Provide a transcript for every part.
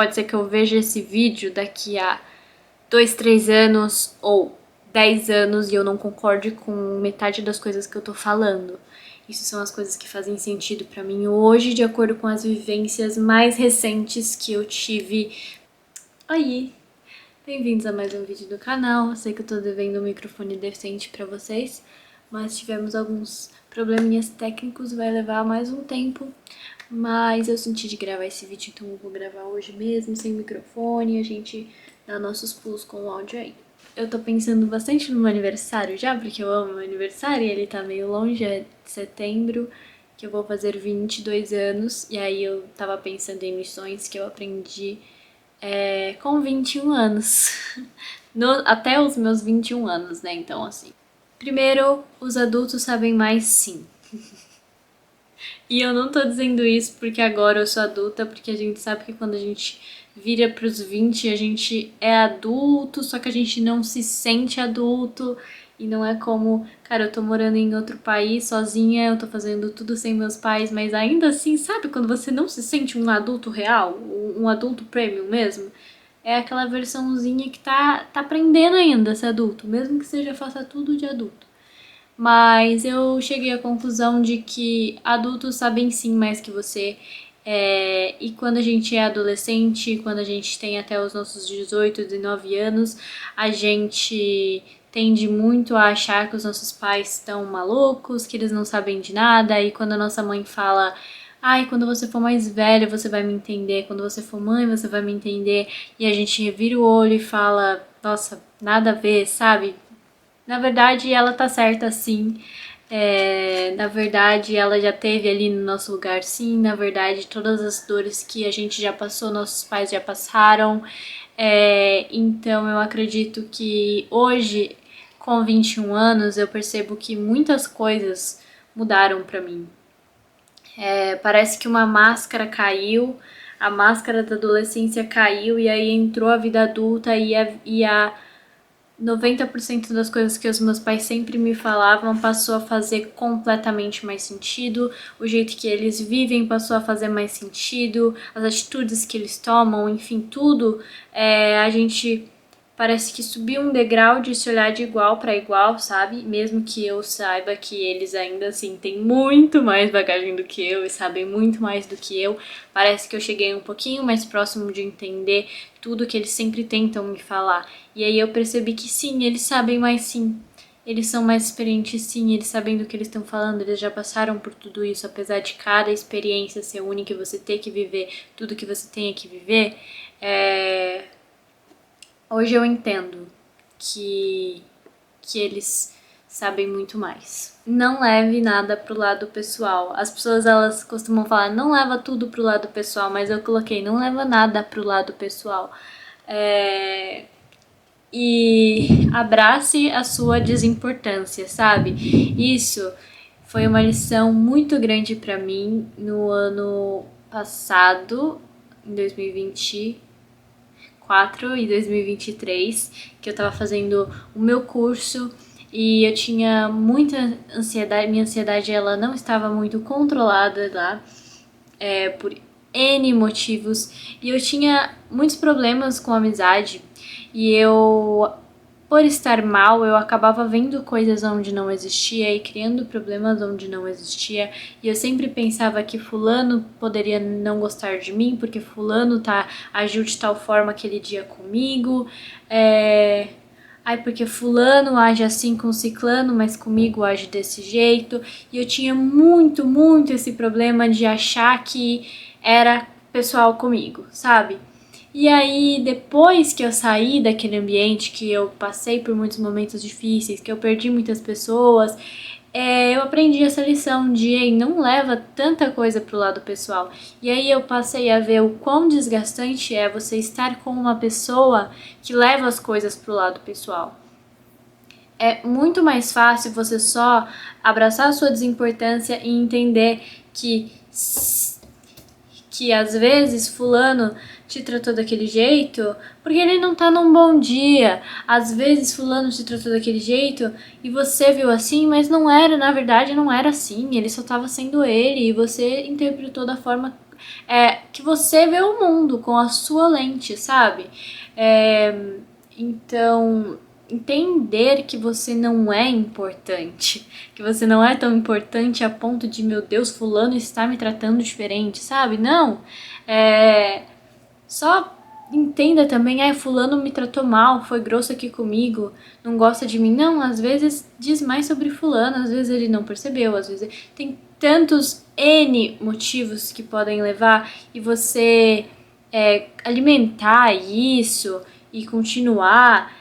Pode ser que eu veja esse vídeo daqui a 2, 3 anos ou 10 anos e eu não concorde com metade das coisas que eu tô falando. Isso são as coisas que fazem sentido pra mim hoje, de acordo com as vivências mais recentes que eu tive. Aí, bem-vindos a mais um vídeo do canal. Eu sei que eu tô devendo um microfone decente pra vocês, mas tivemos alguns probleminhas técnicos, vai levar mais um tempo. Mas eu senti de gravar esse vídeo, então eu vou gravar hoje mesmo, sem microfone, a gente dá nossos pulos com o áudio aí. Eu tô pensando bastante no meu aniversário já, porque eu amo meu aniversário e ele tá meio longe, é de setembro, que eu vou fazer 22 anos, e aí eu tava pensando em lições que eu aprendi com 21 anos, até os meus 21 anos, né, então assim. Primeiro, os adultos sabem mais sim. E eu não tô dizendo isso porque agora eu sou adulta, porque a gente sabe que quando a gente vira pros 20 a gente é adulto, só que a gente não se sente adulto. E não é como, cara, eu tô morando em outro país sozinha, eu tô fazendo tudo sem meus pais, mas ainda assim, sabe quando você não se sente um adulto real, um adulto premium mesmo? É aquela versãozinha que tá aprendendo ainda a ser adulto, mesmo que seja faça tudo de adulto. Mas eu cheguei à conclusão de que adultos sabem sim mais que você. E quando a gente é adolescente, quando a gente tem até os nossos 18, 19 anos, a gente tende muito a achar que os nossos pais estão malucos, que eles não sabem de nada. E quando a nossa mãe fala, ai, quando você for mais velha você vai me entender, quando você for mãe você vai me entender, e a gente revira o olho e fala, nossa, nada a ver, sabe? Na verdade, ela tá certa sim. Na verdade, ela já teve ali no nosso lugar sim. Na verdade, todas as dores que a gente já passou, nossos pais já passaram. Então, eu acredito que hoje, com 21 anos, eu percebo que muitas coisas mudaram pra mim. Parece que uma máscara caiu, a máscara da adolescência caiu e aí entrou a vida adulta e a 90% das coisas que os meus pais sempre me falavam passou a fazer completamente mais sentido, o jeito que eles vivem passou a fazer mais sentido, as atitudes que eles tomam, enfim, tudo, a gente parece que subiu um degrau de se olhar de igual para igual, sabe? Mesmo que eu saiba que eles ainda assim têm muito mais bagagem do que eu e sabem muito mais do que eu, parece que eu cheguei um pouquinho mais próximo de entender tudo que eles sempre tentam me falar. E aí eu percebi que sim, eles sabem mais sim. Eles são mais experientes sim, eles sabem do que eles estão falando, eles já passaram por tudo isso, apesar de cada experiência ser única e você ter que viver tudo que você tenha que viver, hoje eu entendo que eles sabem muito mais. Não leve nada pro lado pessoal. As pessoas, elas costumam falar, não leva tudo pro lado pessoal, mas eu coloquei, não leva nada pro lado pessoal. E abrace a sua desimportância, sabe? Isso foi uma lição muito grande pra mim no ano passado, em 2024 e 2023, que eu tava fazendo o meu curso e eu tinha muita ansiedade, minha ansiedade ela não estava muito controlada lá, por N motivos, e eu tinha muitos problemas com amizade, e eu, por estar mal, eu acabava vendo coisas onde não existia e criando problemas onde não existia, e eu sempre pensava que fulano poderia não gostar de mim, porque fulano agiu de tal forma aquele dia comigo, ai, porque fulano age assim com ciclano, mas comigo age desse jeito. E eu tinha muito, muito esse problema de achar que era pessoal comigo, sabe? E aí, depois que eu saí daquele ambiente, que eu passei por muitos momentos difíceis, que eu perdi muitas pessoas, eu aprendi essa lição de ei, não leva tanta coisa pro lado pessoal. E aí eu passei a ver o quão desgastante é você estar com uma pessoa que leva as coisas pro lado pessoal. É muito mais fácil você só abraçar a sua desimportância e entender que às vezes fulano te tratou daquele jeito porque ele não tá num bom dia. Às vezes fulano te tratou daquele jeito e você viu assim, mas não era, na verdade não era assim, ele só tava sendo ele e você interpretou da forma É que você vê o mundo com a sua lente, sabe? Então, entender que você não é importante, que você não é tão importante a ponto de, meu Deus, fulano está me tratando diferente, sabe? Não. Só entenda também, fulano me tratou mal, foi grosso aqui comigo, não gosta de mim. Não, às vezes diz mais sobre fulano, às vezes ele não percebeu, às vezes tem tantos N motivos que podem levar e você alimentar isso e continuar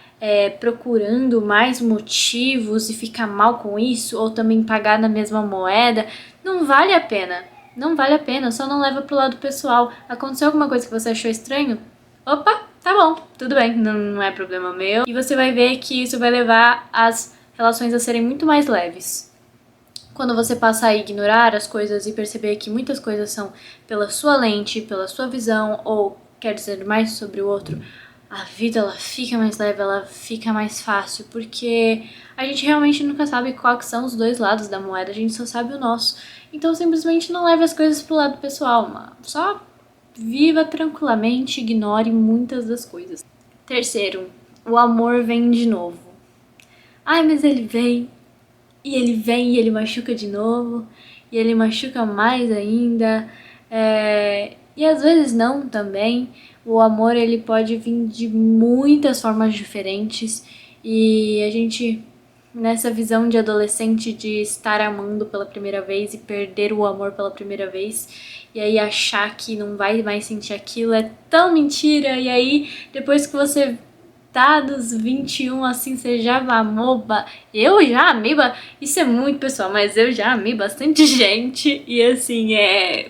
procurando mais motivos e ficar mal com isso, ou também pagar na mesma moeda, não vale a pena. Não vale a pena, só não leva pro lado pessoal. Aconteceu alguma coisa que você achou estranho? Opa, tá bom, tudo bem, não é problema meu. E você vai ver que isso vai levar as relações a serem muito mais leves. Quando você passa a ignorar as coisas e perceber que muitas coisas são pela sua lente, pela sua visão, ou quer dizer mais sobre o outro, a vida ela fica mais leve, ela fica mais fácil, porque a gente realmente nunca sabe quais são os dois lados da moeda, a gente só sabe o nosso. Então simplesmente não leve as coisas pro lado pessoal, só viva tranquilamente, ignore muitas das coisas. Terceiro, o amor vem de novo. Ai, mas ele vem, e ele vem e ele machuca de novo, e ele machuca mais ainda, e às vezes não também. O amor ele pode vir de muitas formas diferentes e a gente, nessa visão de adolescente de estar amando pela primeira vez e perder o amor pela primeira vez, e aí achar que não vai mais sentir aquilo é tão mentira. E aí depois que você tá dos 21, assim, você já amou. Eu já amei. Isso é muito pessoal, mas eu já amei bastante gente. E assim,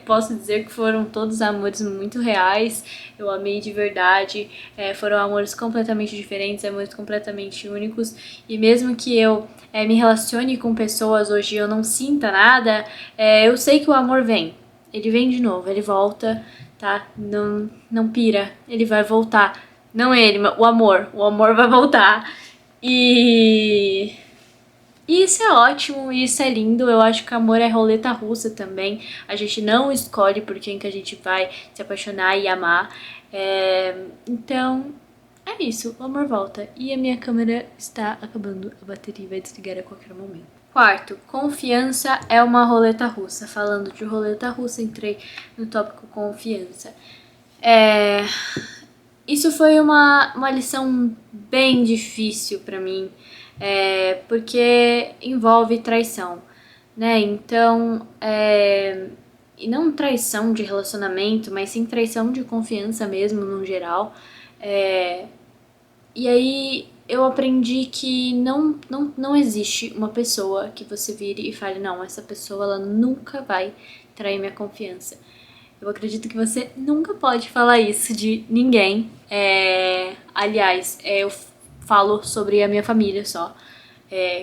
posso dizer que foram todos amores muito reais. Eu amei de verdade. Foram amores completamente diferentes, amores completamente únicos. E mesmo que eu me relacione com pessoas hoje e eu não sinta nada, eu sei que o amor vem. Ele vem de novo, ele volta, tá? Não pira, ele vai voltar. Não ele, mas o amor vai voltar. E isso é ótimo, isso é lindo. Eu acho que amor é roleta russa também. A gente não escolhe por quem que a gente vai se apaixonar e amar. Então, é isso, o amor volta. E a minha câmera está acabando a bateria e vai desligar a qualquer momento. Quarto, confiança é uma roleta russa. Falando de roleta russa, entrei no tópico confiança. Isso foi uma lição bem difícil pra mim, porque envolve traição, né? Então, e não traição de relacionamento, mas sim traição de confiança mesmo, no geral. E aí eu aprendi que não existe uma pessoa que você vire e fale, não, essa pessoa ela nunca vai trair minha confiança. Eu acredito que você nunca pode falar isso de ninguém. Aliás, eu falo sobre a minha família só.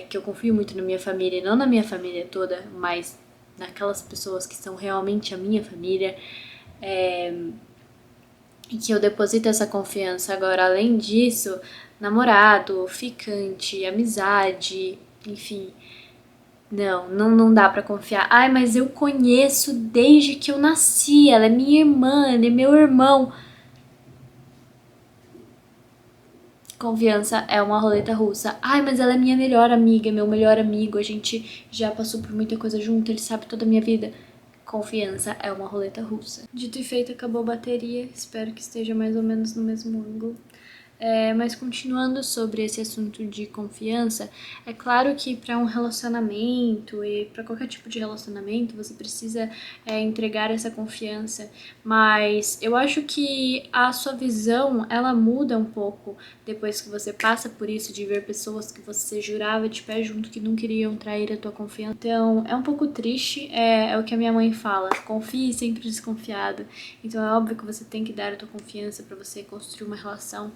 Que eu confio muito na minha família, não na minha família toda, mas naquelas pessoas que são realmente a minha família. E que eu deposito essa confiança. Agora, além disso, namorado, ficante, amizade, enfim. Não dá pra confiar. Ai, mas eu conheço desde que eu nasci. Ela é minha irmã, ele é meu irmão. Confiança é uma roleta russa. Ai, mas ela é minha melhor amiga, meu melhor amigo. A gente já passou por muita coisa junto, ele sabe toda a minha vida. Confiança é uma roleta russa. Dito e feito, acabou a bateria. Espero que esteja mais ou menos no mesmo ângulo. Mas continuando sobre esse assunto de confiança, é claro que para um relacionamento e para qualquer tipo de relacionamento você precisa entregar essa confiança, mas eu acho que a sua visão ela muda um pouco depois que você passa por isso de ver pessoas que você jurava de pé junto que não queriam trair a tua confiança. Então é um pouco triste, é o que a minha mãe fala, confie sempre desconfiado. Então é óbvio que você tem que dar a tua confiança para você construir uma relação.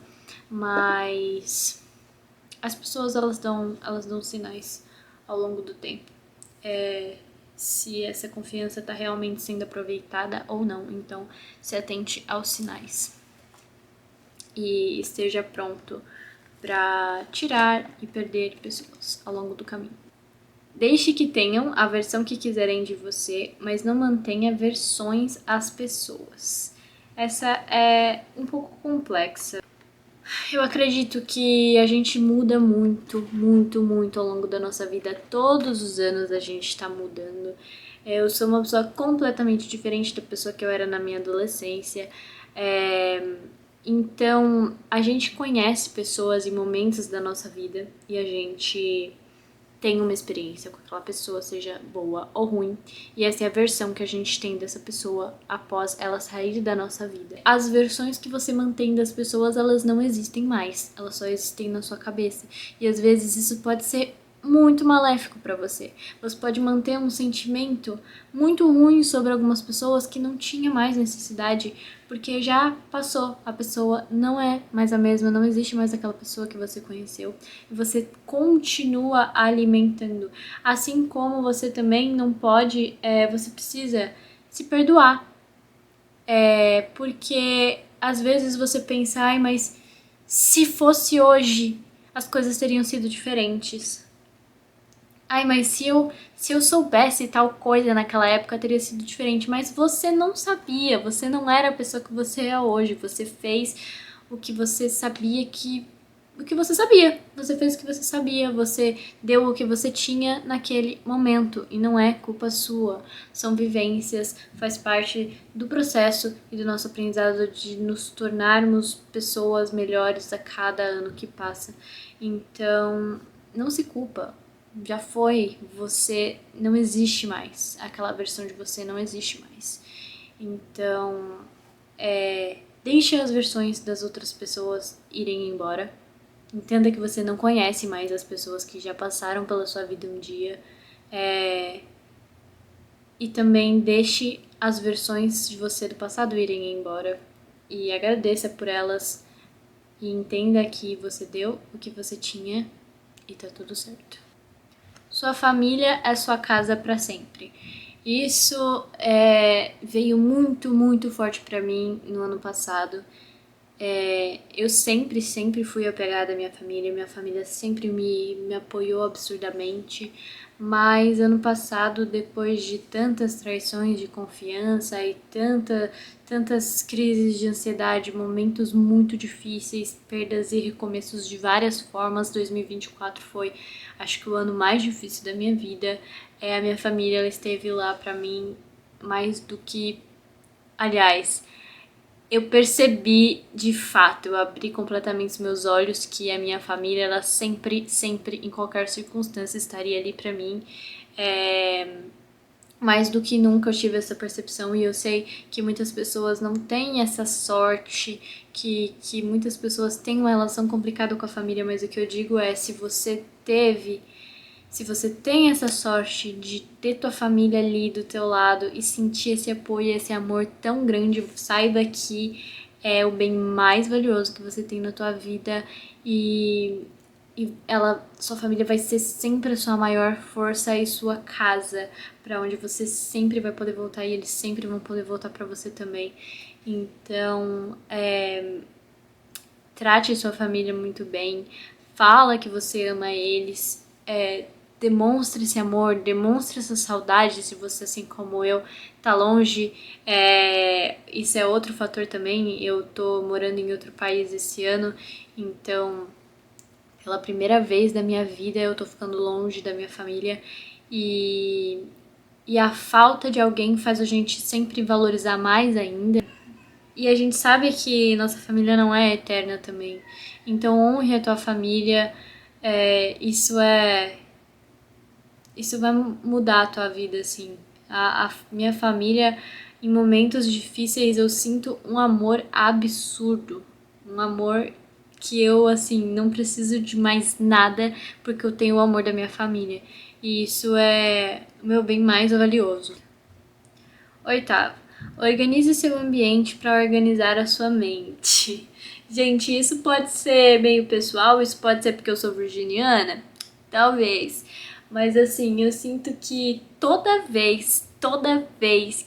Mas as pessoas elas dão sinais ao longo do tempo. Se essa confiança está realmente sendo aproveitada ou não. Então, se atente aos sinais. E esteja pronto para tirar e perder pessoas ao longo do caminho. Deixe que tenham a versão que quiserem de você, mas não mantenha versões às pessoas. Essa é um pouco complexa. Eu acredito que a gente muda muito, muito, muito ao longo da nossa vida. Todos os anos a gente tá mudando. Eu sou uma pessoa completamente diferente da pessoa que eu era na minha adolescência. Então, a gente conhece pessoas em momentos da nossa vida e a gente tem uma experiência com aquela pessoa, seja boa ou ruim, e essa é a versão que a gente tem dessa pessoa após ela sair da nossa vida. As versões que você mantém das pessoas, elas não existem mais, elas só existem na sua cabeça, e às vezes isso pode ser muito maléfico para você. Você pode manter um sentimento muito ruim sobre algumas pessoas que não tinha mais necessidade, porque já passou, a pessoa não é mais a mesma, não existe mais aquela pessoa que você conheceu, e você continua alimentando. Assim como você também não pode, você precisa se perdoar, porque às vezes você pensa, ai, mas se fosse hoje, as coisas teriam sido diferentes. Ai, mas se eu soubesse tal coisa naquela época teria sido diferente. Mas você não sabia, você não era a pessoa que você é hoje. Você fez o que você sabia que. O que você sabia. Você fez o que você sabia. Você deu o que você tinha naquele momento. E não é culpa sua. São vivências, faz parte do processo e do nosso aprendizado de nos tornarmos pessoas melhores a cada ano que passa. Então, não se culpa. Já foi, você não existe mais, aquela versão de você não existe mais. Então, deixe as versões das outras pessoas irem embora. Entenda que você não conhece mais as pessoas que já passaram pela sua vida um dia. E também deixe as versões de você do passado irem embora. E agradeça por elas. E entenda que você deu o que você tinha e tá tudo certo. Sua família é sua casa para sempre. Isso veio muito, muito forte para mim no ano passado. Eu sempre, sempre fui apegada à minha família sempre me apoiou absurdamente, mas ano passado, depois de tantas traições de confiança e tantas crises de ansiedade, momentos muito difíceis, perdas e recomeços de várias formas, 2024 foi, acho que o ano mais difícil da minha vida. A minha família, ela esteve lá pra mim mais do que, aliás, eu percebi de fato, eu abri completamente os meus olhos que a minha família, ela sempre, sempre, em qualquer circunstância, estaria ali pra mim. Mais do que nunca eu tive essa percepção e eu sei que muitas pessoas não têm essa sorte, que muitas pessoas têm uma relação complicada com a família, mas o que eu digo é, se você tem essa sorte de ter tua família ali do teu lado e sentir esse apoio, esse amor tão grande, saiba que é o bem mais valioso que você tem na tua vida e sua família vai ser sempre a sua maior força e sua casa, para onde você sempre vai poder voltar e eles sempre vão poder voltar para você também. Então, trate sua família muito bem, fala que você ama eles, demonstre esse amor, demonstre essa saudade se você, assim como eu, tá longe. Isso é outro fator também, eu tô morando em outro país esse ano, então pela primeira vez da minha vida eu tô ficando longe da minha família e a falta de alguém faz a gente sempre valorizar mais ainda. E a gente sabe que nossa família não é eterna também. Então honre a tua família. Isso vai mudar a tua vida, assim. A minha família, em momentos difíceis, eu sinto um amor absurdo. Um amor que eu, assim, não preciso de mais nada porque eu tenho o amor da minha família. E isso é o meu bem mais valioso. Oitavo, organize seu ambiente para organizar a sua mente. Gente, isso pode ser meio pessoal, isso pode ser porque eu sou virginiana? Talvez. Mas assim, eu sinto que toda vez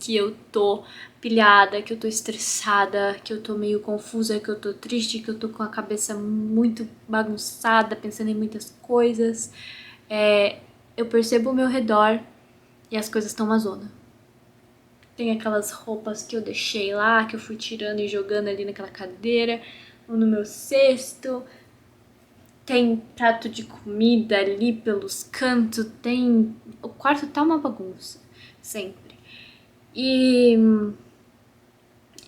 que eu tô pilhada, que eu tô estressada, que eu tô meio confusa, que eu tô triste, que eu tô com a cabeça muito bagunçada, pensando em muitas coisas, eu percebo o meu redor e as coisas estão uma zona. Tem aquelas roupas que eu deixei lá, que eu fui tirando e jogando ali naquela cadeira, ou no meu cesto. Tem prato de comida ali pelos cantos, tem... O quarto tá uma bagunça, sempre. E...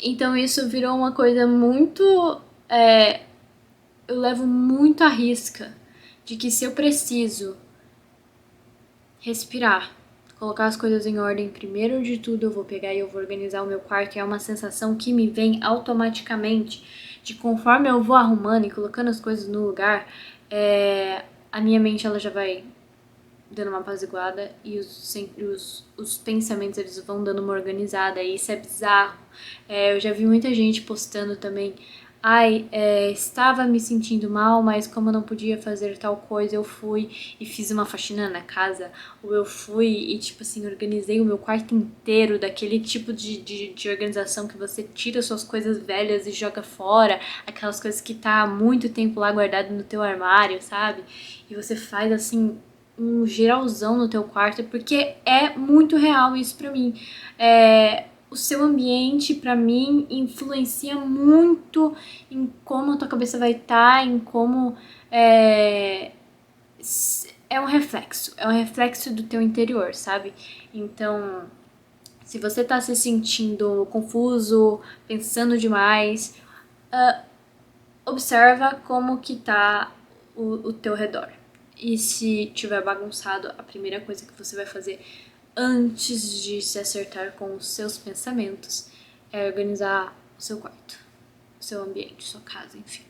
Então isso virou uma coisa muito... eu levo muito à risca de que se eu preciso respirar, colocar as coisas em ordem, primeiro de tudo eu vou pegar e eu vou organizar o meu quarto, é uma sensação que me vem automaticamente, de conforme eu vou arrumando e colocando as coisas no lugar, a minha mente ela já vai dando uma apaziguada e os pensamentos eles vão dando uma organizada, e isso é bizarro. Eu já vi muita gente postando também, estava me sentindo mal, mas como eu não podia fazer tal coisa, eu fui e fiz uma faxina na casa, ou eu fui e, tipo assim, organizei o meu quarto inteiro, daquele tipo de organização que você tira suas coisas velhas e joga fora, aquelas coisas que tá há muito tempo lá guardado no teu armário, sabe? E você faz, assim, um geralzão no teu quarto, porque é muito real isso pra mim. O seu ambiente, pra mim, influencia muito em como a tua cabeça vai estar, em como é um reflexo do teu interior, sabe? Então, se você tá se sentindo confuso, pensando demais, observa como que tá o teu redor. E se tiver bagunçado, a primeira coisa que você vai fazer antes de se acertar com os seus pensamentos é organizar o seu quarto, o seu ambiente, sua casa, enfim.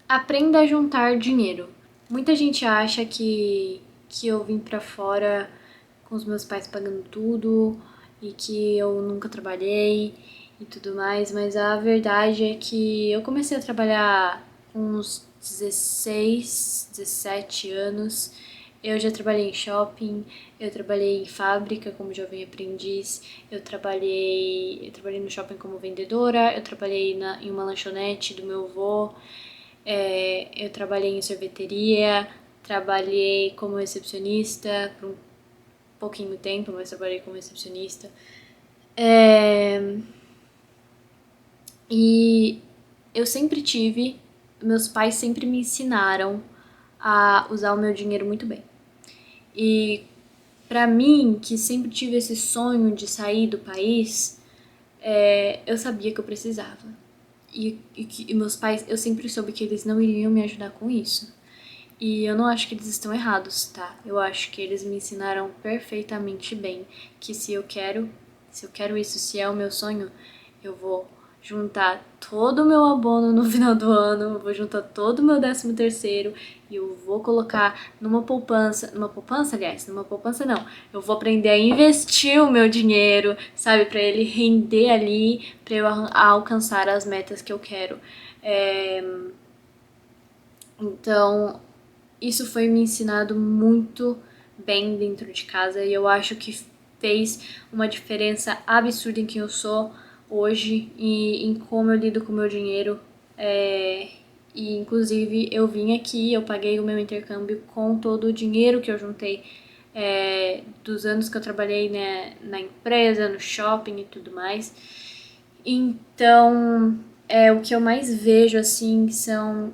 Aprenda a juntar dinheiro. Muita gente acha que eu vim pra fora com os meus pais pagando tudo e que eu nunca trabalhei e tudo mais, mas a verdade é que eu comecei a trabalhar com uns 16, 17 anos. Eu já trabalhei em shopping, eu trabalhei em fábrica como jovem aprendiz, eu trabalhei no shopping como vendedora, eu trabalhei em uma lanchonete do meu avô, eu trabalhei em sorveteria, trabalhei como recepcionista por um pouquinho tempo, mas trabalhei como recepcionista. E eu sempre tive, meus pais sempre me ensinaram a usar o meu dinheiro muito bem. E pra mim, que sempre tive esse sonho de sair do país, eu sabia que eu precisava. E meus pais, eu sempre soube que eles não iriam me ajudar com isso. E eu não acho que eles estão errados, tá? Eu acho que eles me ensinaram perfeitamente bem que se eu quero isso, se é o meu sonho, eu vou juntar todo o meu abono no final do ano, eu vou juntar todo o meu 13º e eu vou colocar numa poupança, aliás, numa poupança não, eu vou aprender a investir o meu dinheiro, sabe, pra ele render ali, pra eu alcançar as metas que eu quero. Então, isso foi me ensinado muito bem dentro de casa e eu acho que fez uma diferença absurda em quem eu sou hoje e em como eu lido com o meu dinheiro. E inclusive eu vim aqui, eu paguei o meu intercâmbio com todo o dinheiro que eu juntei dos anos que eu trabalhei, né, na empresa, no shopping e tudo mais. Então, o que eu mais vejo assim são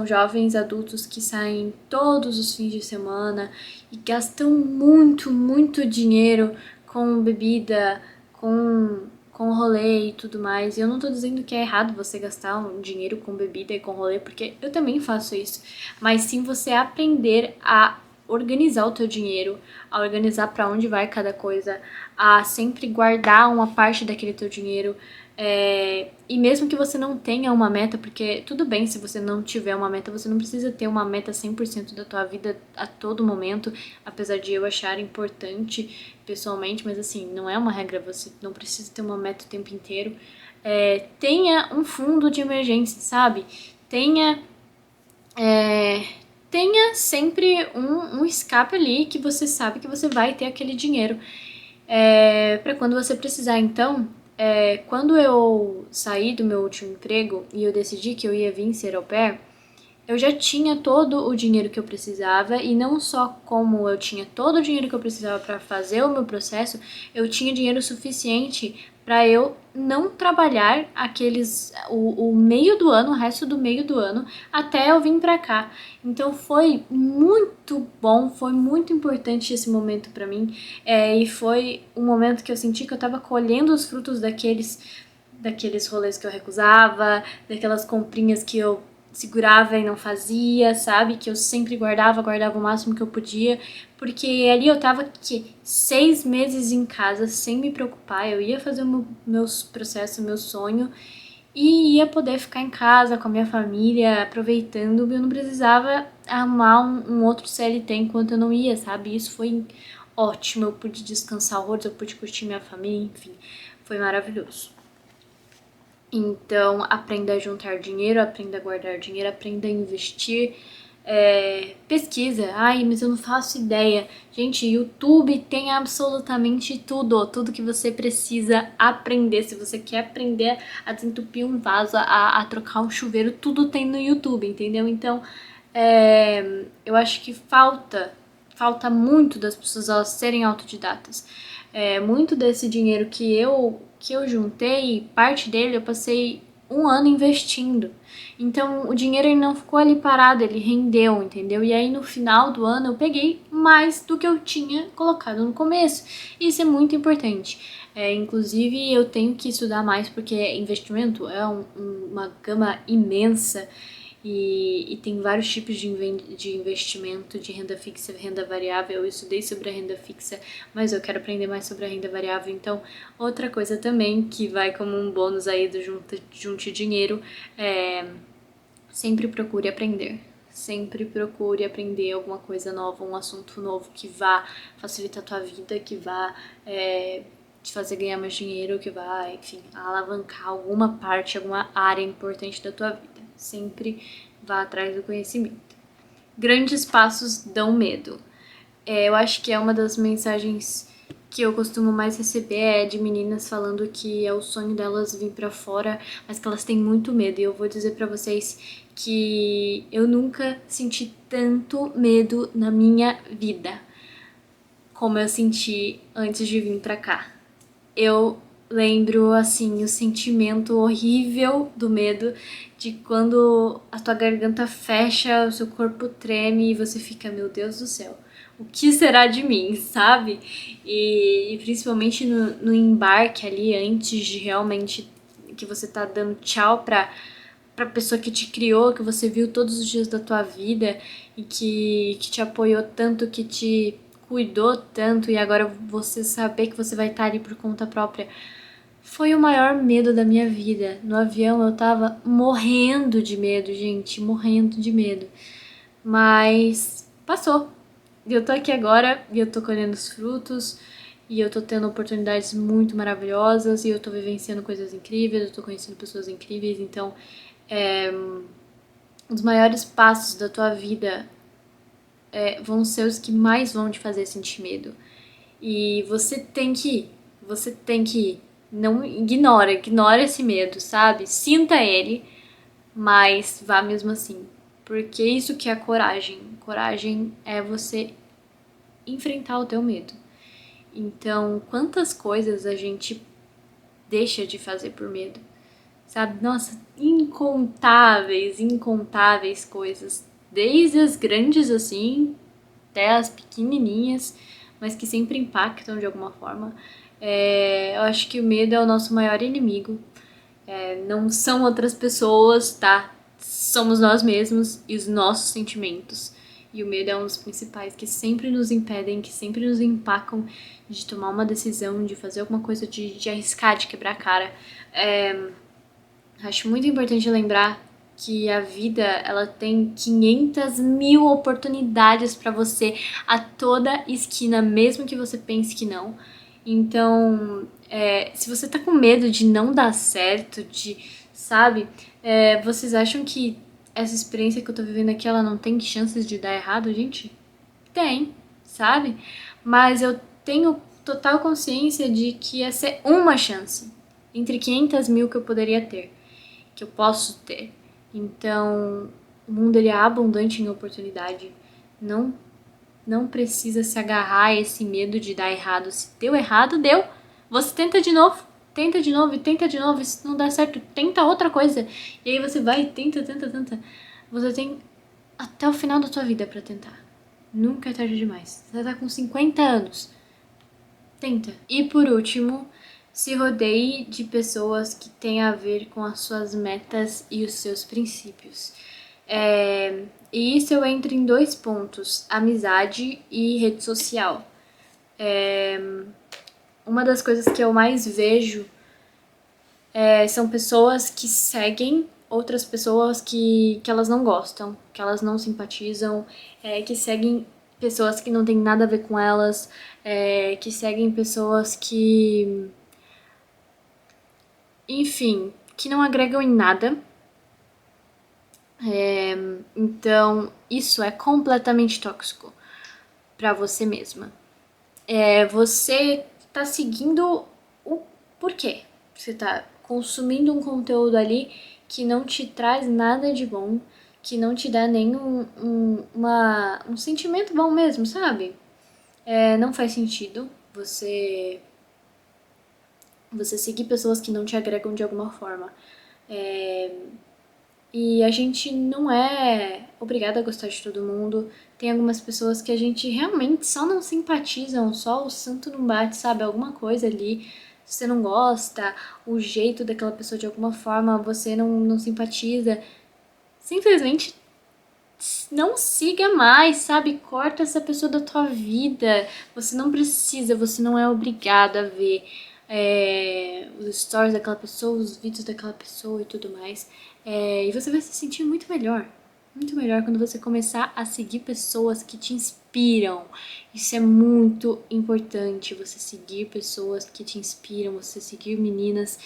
jovens adultos que saem todos os fins de semana e gastam muito, muito dinheiro com bebida, com rolê e tudo mais. E eu não tô dizendo que é errado você gastar um dinheiro com bebida e com rolê, porque eu também faço isso. Mas sim você aprender a organizar o teu dinheiro, a organizar para onde vai cada coisa, a sempre guardar uma parte daquele teu dinheiro. E mesmo que você não tenha uma meta, porque tudo bem se você não tiver uma meta, você não precisa ter uma meta 100% da tua vida a todo momento, apesar de eu achar importante pessoalmente, mas assim, não é uma regra, você não precisa ter uma meta o tempo inteiro. Tenha um fundo de emergência, sabe? Tenha tenha sempre um escape ali que você sabe que você vai ter aquele dinheiro para quando você precisar. Então, quando eu saí do meu último emprego e eu decidi que eu ia vir ser au pair, eu já tinha todo o dinheiro que eu precisava, e não só como eu tinha todo o dinheiro que eu precisava para fazer o meu processo, eu tinha dinheiro suficiente para eu não trabalhar o meio do ano, o resto do meio do ano, até eu vir para cá. Então foi muito bom, foi muito importante esse momento para mim, e foi um momento que eu senti que eu tava colhendo os frutos daqueles rolês que eu recusava, daquelas comprinhas que eu segurava e não fazia, sabe? Que eu sempre guardava o máximo que eu podia, porque ali eu tava 6 meses em casa sem me preocupar, eu ia fazer meus processos, meu sonho, e ia poder ficar em casa com a minha família, aproveitando, eu não precisava arrumar um outro CLT enquanto eu não ia, sabe? Isso foi ótimo, eu pude descansar horrores, eu pude curtir minha família, enfim, foi maravilhoso. Então, aprenda a juntar dinheiro, aprenda a guardar dinheiro, aprenda a investir. Pesquisa. Ai, mas eu não faço ideia. Gente, YouTube tem absolutamente tudo que você precisa aprender. Se você quer aprender a desentupir um vaso, a trocar um chuveiro, tudo tem no YouTube, entendeu? Então, eu acho que falta muito das pessoas elas serem autodidatas. Muito desse dinheiro que eu juntei, parte dele eu passei um ano investindo. Então o dinheiro ele não ficou ali parado, ele rendeu, entendeu? E aí no final do ano eu peguei mais do que eu tinha colocado no começo. Isso é muito importante. Inclusive eu tenho que estudar mais porque investimento é uma gama imensa. E tem vários tipos de investimento, de renda fixa e renda variável. Eu estudei sobre a renda fixa, mas eu quero aprender mais sobre a renda variável. Então, outra coisa também que vai como um bônus aí do Junte Dinheiro sempre procure aprender. Sempre procure aprender alguma coisa nova, um assunto novo que vá facilitar a tua vida, que vá te fazer ganhar mais dinheiro, que vá, enfim, alavancar alguma parte, alguma área importante da tua vida. Sempre vá atrás do conhecimento. Grandes passos dão medo. Eu acho que é uma das mensagens que eu costumo mais receber de meninas falando que é o sonho delas vir pra fora, mas que elas têm muito medo. E eu vou dizer pra vocês que eu nunca senti tanto medo na minha vida como eu senti antes de vir pra cá. Eu lembro, assim, o sentimento horrível do medo de quando a tua garganta fecha, o seu corpo treme e você fica, meu Deus do céu, o que será de mim, sabe? E principalmente no embarque ali, antes de realmente que você tá dando tchau pra pessoa que te criou, que você viu todos os dias da tua vida e que te apoiou tanto, que te cuidou tanto e agora você saber que você vai estar ali por conta própria. Foi o maior medo da minha vida. No avião eu tava morrendo de medo, gente, morrendo de medo. Mas passou. E eu tô aqui agora e eu tô colhendo os frutos e eu tô tendo oportunidades muito maravilhosas e eu tô vivenciando coisas incríveis, eu tô conhecendo pessoas incríveis, então os maiores passos da tua vida vão ser os que mais vão te fazer sentir medo. E você tem que ir, você tem que ir. Não ignora esse medo, sabe? Sinta ele, mas vá mesmo assim. Porque isso que é coragem. Coragem é você enfrentar o teu medo. Então, quantas coisas a gente deixa de fazer por medo? Sabe? Nossa, incontáveis coisas. Desde as grandes assim, até as pequenininhas, mas que sempre impactam de alguma forma. Eu acho que o medo é o nosso maior inimigo. Não são outras pessoas, tá? Somos nós mesmos e os nossos sentimentos. E o medo é um dos principais que sempre nos impedem, que sempre nos empacam de tomar uma decisão, de fazer alguma coisa, de arriscar, de quebrar a cara. Acho muito importante lembrar que a vida ela tem 500 mil oportunidades para você a toda esquina, mesmo que você pense que não. Então, se você tá com medo de não dar certo, sabe, vocês acham que essa experiência que eu tô vivendo aqui, ela não tem chances de dar errado, gente? Tem, sabe? Mas eu tenho total consciência de que essa é uma chance entre 500 mil que eu poderia ter, que eu posso ter. Então, O mundo ele é abundante em oportunidade. Não precisa se agarrar a esse medo de dar errado. Se deu errado, deu. Você tenta de novo. Tenta de novo e tenta de novo. Se não der certo, tenta outra coisa. E aí você vai e tenta. Você tem até o final da tua vida pra tentar. Nunca é tarde demais. Você tá com 50 anos. Tenta. E por último, se rodeie de pessoas que têm a ver com as suas metas e os seus princípios. E isso eu entro em 2 pontos: amizade e rede social. Uma das coisas que eu mais vejo são pessoas que seguem outras pessoas que elas não gostam, que elas não simpatizam, que seguem pessoas que não tem nada a ver com elas, que seguem pessoas que, enfim, que não agregam em nada. Então, isso é completamente tóxico pra você mesma. Você tá seguindo o porquê. Você tá consumindo um conteúdo ali que não te traz nada de bom, que não te dá nem um sentimento bom mesmo, sabe? Não faz sentido você seguir pessoas que não te agregam de alguma forma. E a gente não é obrigada a gostar de todo mundo. Tem algumas pessoas que a gente realmente só não simpatizam, só o santo não bate, sabe? Alguma coisa ali, você não gosta, o jeito daquela pessoa de alguma forma você não simpatiza. Simplesmente não siga mais, sabe? Corta essa pessoa da tua vida. Você não precisa, você não é obrigado a ver os stories daquela pessoa, os vídeos daquela pessoa e tudo mais. E você vai se sentir muito melhor. Muito melhor quando você começar a seguir pessoas que te inspiram. Isso é muito importante, você seguir pessoas que te inspiram, você seguir meninas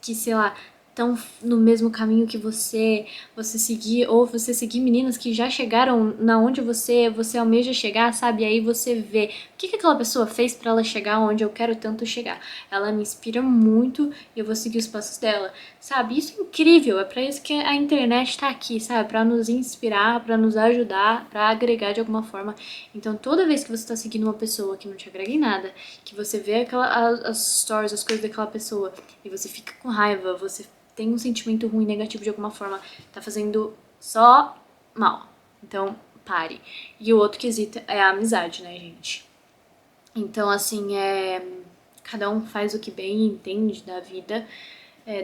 sei lá, estão no mesmo caminho que você seguir, ou você seguir meninas que já chegaram na onde você almeja chegar, sabe? E aí você vê o que aquela pessoa fez para ela chegar onde eu quero tanto chegar. Ela me inspira muito e eu vou seguir os passos dela, sabe? Isso é incrível, é para isso que a internet tá aqui, sabe? Para nos inspirar, para nos ajudar, para agregar de alguma forma. Então, toda vez que você tá seguindo uma pessoa que não te agrega em nada, que você vê as stories, as coisas daquela pessoa e você fica com raiva, você tem um sentimento ruim, negativo de alguma forma, tá fazendo só mal. Então, pare. E o outro quesito é a amizade, né, gente? Então, assim, cada um faz o que bem entende da vida,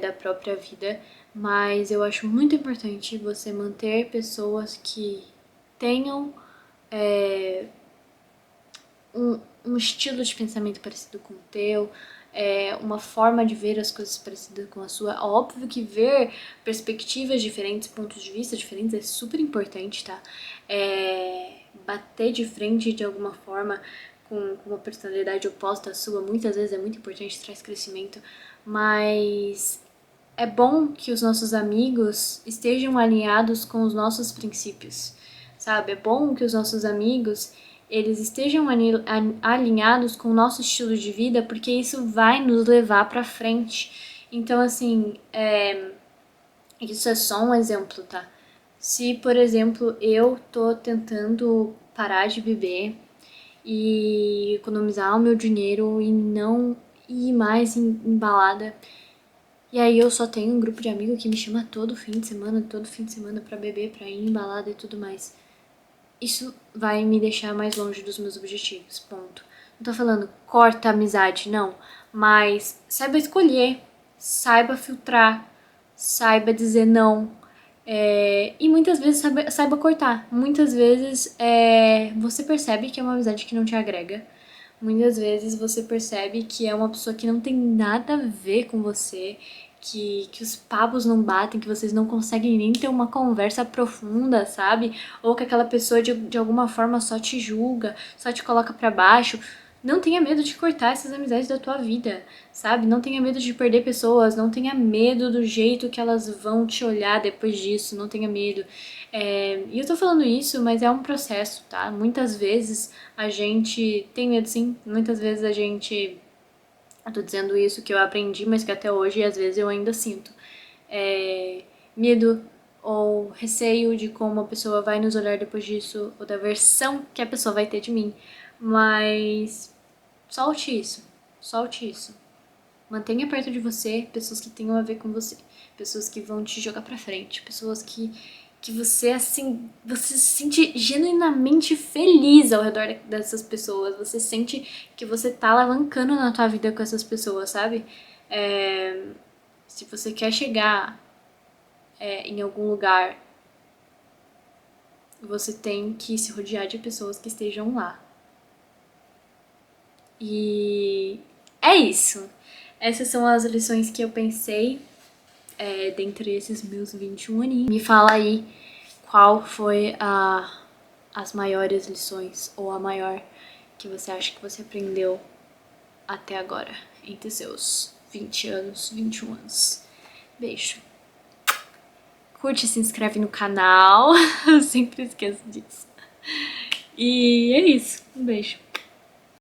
da própria vida, mas eu acho muito importante você manter pessoas que tenham um estilo de pensamento parecido com o teu, uma forma de ver as coisas parecida com a sua. Óbvio que ver perspectivas diferentes, pontos de vista diferentes é super importante, tá? Bater de frente de alguma forma com uma personalidade oposta à sua, muitas vezes é muito importante, traz crescimento, mas é bom que os nossos amigos estejam alinhados com os nossos princípios, sabe? É bom que os nossos amigos eles estejam alinhados com o nosso estilo de vida, porque isso vai nos levar pra frente. Então, assim, isso é só um exemplo, tá? Se, por exemplo, eu tô tentando parar de beber e economizar o meu dinheiro e não ir mais em balada, e aí eu só tenho um grupo de amigos que me chama todo fim de semana pra beber, pra ir em balada e tudo mais. Isso vai me deixar mais longe dos meus objetivos, ponto. Não tô falando corta a amizade, não. Mas saiba escolher, saiba filtrar, saiba dizer não. E muitas vezes saiba cortar. Muitas vezes você percebe que é uma amizade que não te agrega. Muitas vezes você percebe que é uma pessoa que não tem nada a ver com você, que os papos não batem, que vocês não conseguem nem ter uma conversa profunda, sabe? Ou que aquela pessoa de alguma forma só te julga, só te coloca pra baixo. Não tenha medo de cortar essas amizades da tua vida, sabe? Não tenha medo de perder pessoas, não tenha medo do jeito que elas vão te olhar depois disso, não tenha medo. E eu tô falando isso, mas é um processo, tá? Muitas vezes a gente tem medo sim, muitas vezes a gente. Eu tô dizendo isso que eu aprendi, mas que até hoje às vezes eu ainda sinto. Medo ou receio de como a pessoa vai nos olhar depois disso, ou da versão que a pessoa vai ter de mim. Mas solte isso, solte isso. Mantenha perto de você pessoas que tenham a ver com você, pessoas que vão te jogar pra frente, pessoas que você, assim, você se sente genuinamente feliz ao redor dessas pessoas, você sente que você tá alavancando na tua vida com essas pessoas, sabe? Se você quer chegar em algum lugar, você tem que se rodear de pessoas que estejam lá. E é isso. Essas são as lições que eu pensei dentre esses meus 21 aninhos. Me fala aí qual foi as maiores lições ou a maior que você acha que você aprendeu até agora, entre seus 20 anos, 21 anos. Beijo. Curte e se inscreve no canal. Eu sempre esqueço disso. E é isso. Um beijo.